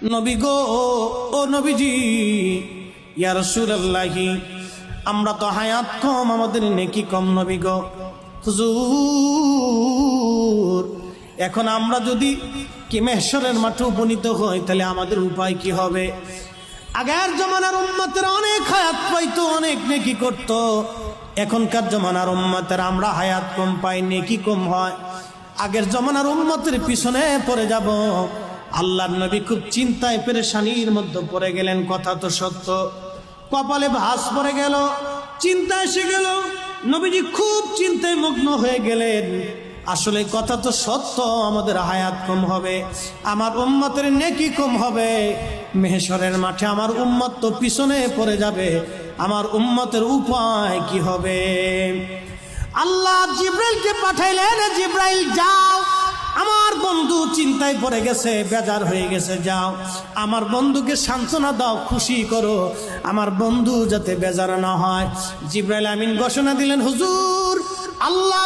নবী গো, ও নবীজি, ইয়া রাসূলুল্লাহি, আমরা তো হায়াত কম, আমাদের নেকি কম। নবী গো, হুজুর, এখন আমরা যদি কি মেহশরের মাঠে উপনীত হই, তাহলে আমাদের উপায় কি হবে? আগের জমানার উম্মতেরা অনেক হায়াত পাইতো, অনেক নেকি করত। এখনকার জমানার উম্মতেরা আমরা হায়াত কম পাই, নেকি কম হয়। আগের জমানার উম্মতের পিছনে পড়ে যাব। আল্লাহর নবী খুব চিন্তায় পেরেশানির মধ্যে পড়ে গেলেন। কথা তো সত্য, কপালে ভাঁজ পড়ে গেল, চিন্তা এসে গেল। নবীজি খুব চিন্তায় মগ্ন হয়ে গেলেন। আসলে কথা তো সত্য, আমাদের হায়াত কম হবে, আমার উম্মতের নেকি কম হবে। মেহশরের মাঠে আমার উম্মত তো পিছনে পড়ে যাবে, আমার উম্মতের উপায় কি হবে? আল্লাহ জিব্রাইলকে পাঠাইলেন, জিব্রাইল যাও, আমার বন্ধু চিন্তায় পড়ে গেছে, বেজার হয়ে গেছে, যাও আমার বন্ধুকে সান্ত্বনা দাও, খুশি করো, আমার বন্ধু যাতে বেজার না হয়। জিব্রাইল আমিন ঘোষণা দিলেন, হুজুর, আল্লাহ